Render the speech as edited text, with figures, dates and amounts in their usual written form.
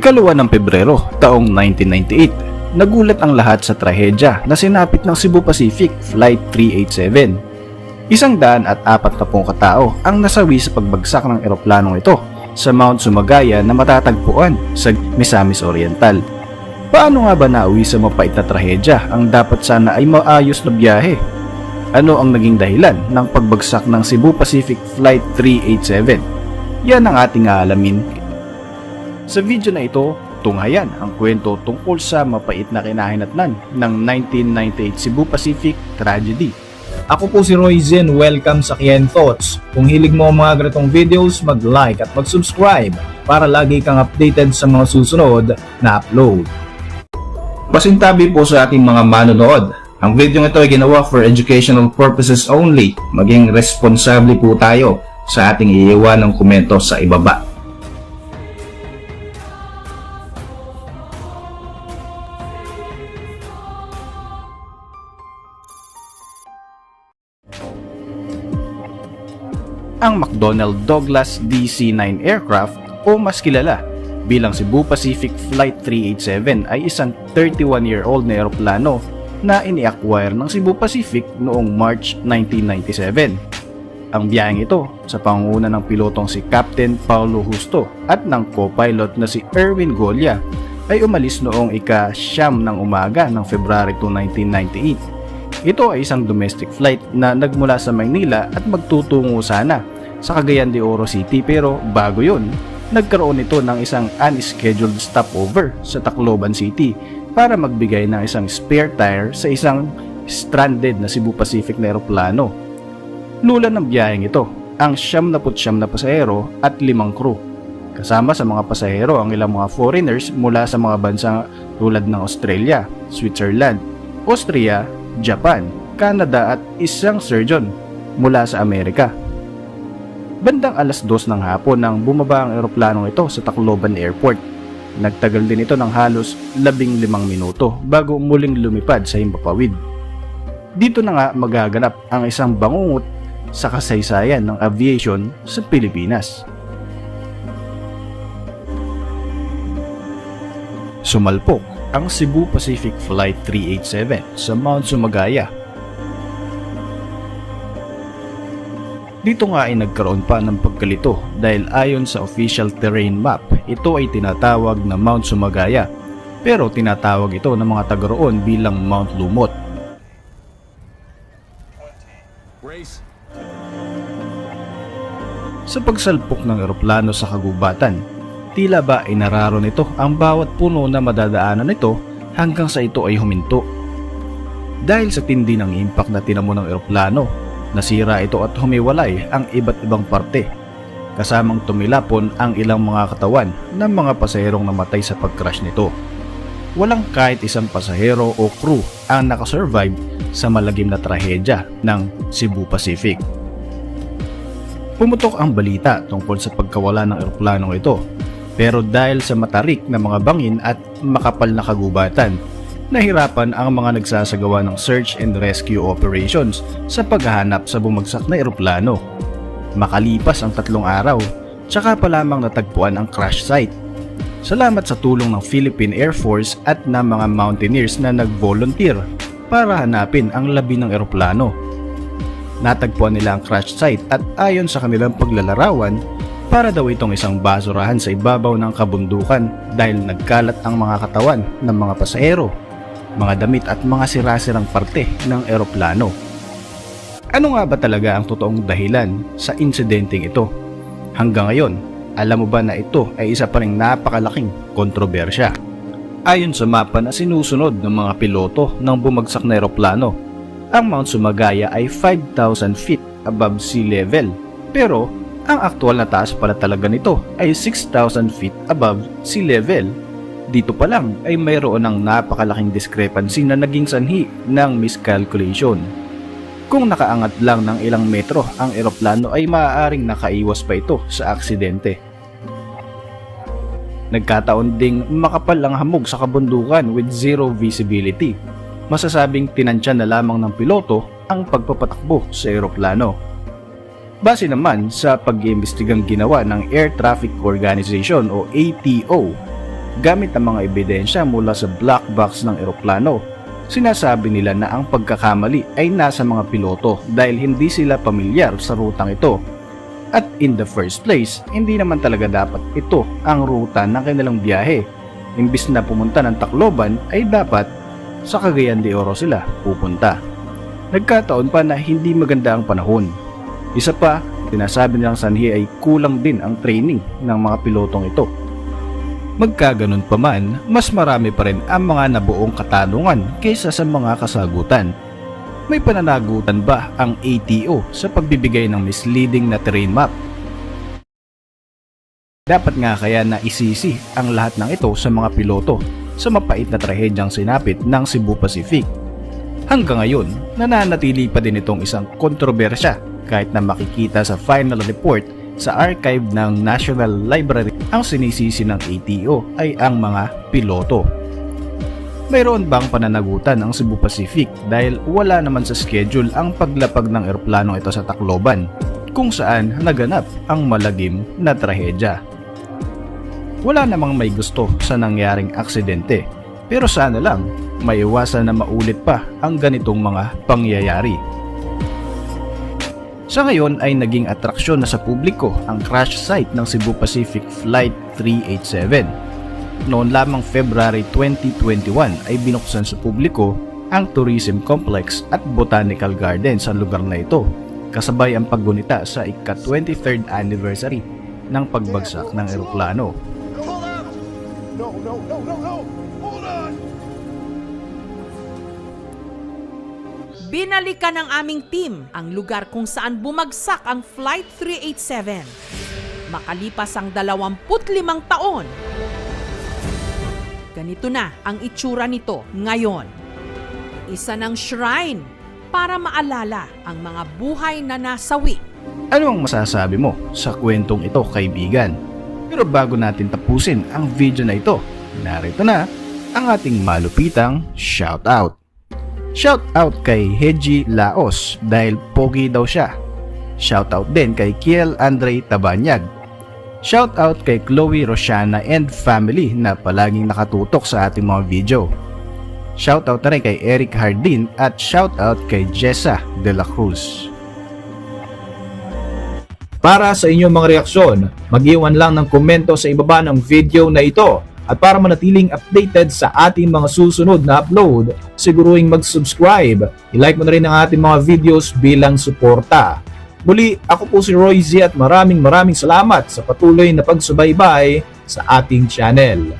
Ika-2 ng Pebrero taong 1998, nagulat ang lahat sa trahedya na sinapit ng Cebu Pacific Flight 387. 140 katao ang nasawi sa pagbagsak ng eroplanong ito sa Mount Sumagaya na matatagpuan sa Misamis Oriental. Paano nga ba nauwi sa mapait na trahedya ang dapat sana ay maayos na biyahe? Ano ang naging dahilan ng pagbagsak ng Cebu Pacific Flight 387? Yan ang ating aalamin. Sa video na ito, tunghayan ang kwento tungkol sa mapait na kinahinatnan ng 1998 Cebu Pacific tragedy. Ako po si Roy Zen, welcome sa Kien Thoughts. Kung hilig mo ang mga ganitong videos, mag-like at mag-subscribe para lagi kang updated sa mga susunod na upload. Pasintabi po sa ating mga manonood. Ang video ito ay ginawa for educational purposes only. Maging responsable po tayo sa ating iiwan ng komento sa ibaba. Ang McDonnell Douglas DC-9 aircraft o mas kilala bilang Cebu Pacific Flight 387 ay isang 31-year-old na eroplano na ini-acquire ng Cebu Pacific noong March 1997. Ang biyaheng ito sa pangunguna ng pilotong si Captain Paulo Justo at ng co-pilot na si Erwin Golia ay umalis noong ika-9 ng umaga ng February 2, 1998. Ito ay isang domestic flight na nagmula sa Maynila at magtutungo sana sa Cagayan de Oro City, pero bago yun, nagkaroon ito ng isang unscheduled stopover sa Tacloban City para magbigay ng isang spare tire sa isang stranded na Cebu Pacific na eroplano. Lula ng biyaheng ito ang 79 na pasahero at 5 crew. Kasama sa mga pasahero ang ilang mga foreigners mula sa mga bansa tulad ng Australia, Switzerland, Austria, Japan, Canada at isang surgeon mula sa Amerika. Bandang alas 2 ng hapon nang bumaba ang eroplanong ito sa Tacloban Airport. Nagtagal din ito ng halos 15 minuto bago muling lumipad sa himpapawid. Dito na nga magaganap ang isang bangungot sa kasaysayan ng aviation sa Pilipinas. Sumalpok ang Cebu Pacific Flight 387 sa Mount Sumagaya. Dito nga ay nagkaroon pa ng pagkalito dahil ayon sa official terrain map, ito ay tinatawag na Mount Sumagaya, pero tinatawag ito ng mga taga roon bilang Mount Lumot. Sa pagsalpok ng eroplano sa kagubatan, tila ba ay nararo nito ang bawat puno na madadaanan nito hanggang sa ito ay huminto. Dahil sa tindi ng impact na tinamo ng eroplano, nasira ito at humiwalay ang iba't ibang parte. Kasamang tumilapon ang ilang mga katawan ng mga pasaherong namatay sa pag-crash nito. Walang kahit isang pasahero o crew ang nakasurvive sa malagim na trahedya ng Cebu Pacific. Pumutok ang balita tungkol sa pagkawala ng eroplanong ito, pero dahil sa matarik na mga bangin at makapal na kagubatan, nahirapan ang mga nagsasagawa ng search and rescue operations sa paghahanap sa bumagsak na eroplano. Makalipas ang 3 araw, tsaka pa lamang natagpuan ang crash site. Salamat sa tulong ng Philippine Air Force at ng mga mountaineers na nag-volunteer para hanapin ang labi ng eroplano. Natagpuan nila ang crash site at ayon sa kanilang paglalarawan, para daw itong isang basurahan sa ibabaw ng kabundukan dahil nagkalat ang mga katawan ng mga pasahero, mga damit at mga sirasirang parte ng eroplano. Ano nga ba talaga ang totoong dahilan sa insidenteng ito? Hanggang ngayon, alam mo ba na ito ay isa pa ring napakalaking kontrobersya? Ayon sa mapa na sinusunod ng mga piloto ng bumagsak na eroplano, ang Mount Sumagaya ay 5,000 feet above sea level, pero ang aktual na taas pala talaga nito ay 6,000 feet above sea level. Dito pa lang ay mayroon ng napakalaking discrepancy na naging sanhi ng miscalculation. Kung nakaangat lang ng ilang metro ang eroplano ay maaaring nakaiwas pa ito sa aksidente. Nagkataon ding makapal ang hamog sa kabundukan with zero visibility. Masasabing tinansya na lamang ng piloto ang pagpapatakbo sa eroplano. Base naman sa pag-iimbestigang ginawa ng Air Traffic Organization o ATO, Gamit ang mga ebidensya mula sa black box ng eroplano, sinasabi nila na ang pagkakamali ay nasa mga piloto dahil hindi sila pamilyar sa rutang ito. At in the first place, hindi naman talaga dapat ito ang ruta ng kanilang biyahe. Imbis na pumunta ng Tacloban ay dapat sa Cagayan de Oro sila pupunta. Nagkataon pa na hindi maganda ang panahon. Isa pa, sinasabi nilang sanhi ay kulang din ang training ng mga pilotong ito. Magkaganon pa man, mas marami pa rin ang mga nabuong katanungan kaysa sa mga kasagutan. May pananagutan ba ang ATO sa pagbibigay ng misleading na terrain map? Dapat nga kaya na isisi ang lahat ng ito sa mga piloto sa mapait na trahedyang sinapit ng Cebu Pacific. Hanggang ngayon, nananatili pa din itong isang kontrobersya kahit na makikita sa final report sa archive ng National Library. Ang sinisisi ng ATO ay ang mga piloto. Mayroon bang pananagutan ang Cebu Pacific dahil wala naman sa schedule ang paglapag ng eroplano ito sa Tacloban kung saan naganap ang malagim na trahedya. Wala namang may gusto sa nangyaring aksidente, pero sana lang maiwasan na maulit pa ang ganitong mga pangyayari. Sa ngayon ay naging atraksyon na sa publiko ang crash site ng Cebu Pacific Flight 387. Noon lamang February 2021 ay binuksan sa publiko ang tourism complex at botanical garden sa lugar na ito, kasabay ang paggunita sa ika-23rd anniversary ng pagbagsak ng eroplano. Binalikan ng aming team ang lugar kung saan bumagsak ang Flight 387. Makalipas ang 25 taon, ganito na ang itsura nito ngayon. Isa ng shrine para maalala ang mga buhay na nasawi. Ano ang masasabi mo sa kwentong ito, kaibigan? Pero bago natin tapusin ang video na ito, narito na ang ating malupitang shoutout. Shoutout kay Heji Laos dahil pogi daw siya. Shoutout din kay Kiel Andre Tabanyag. Shoutout kay Chloe Rosiana and family na palaging nakatutok sa ating mga video. Shoutout na rin kay Eric Hardin at shoutout kay Jessa De La Cruz. Para sa inyong mga reaksyon, mag-iwan lang ng komento sa ibaba ng video na ito. At para manatiling updated sa ating mga susunod na upload, siguruhing mag-subscribe. I-like mo na rin ang ating mga videos bilang suporta. Muli, ako po si Roy Z at maraming salamat sa patuloy na pagsubaybay sa ating channel.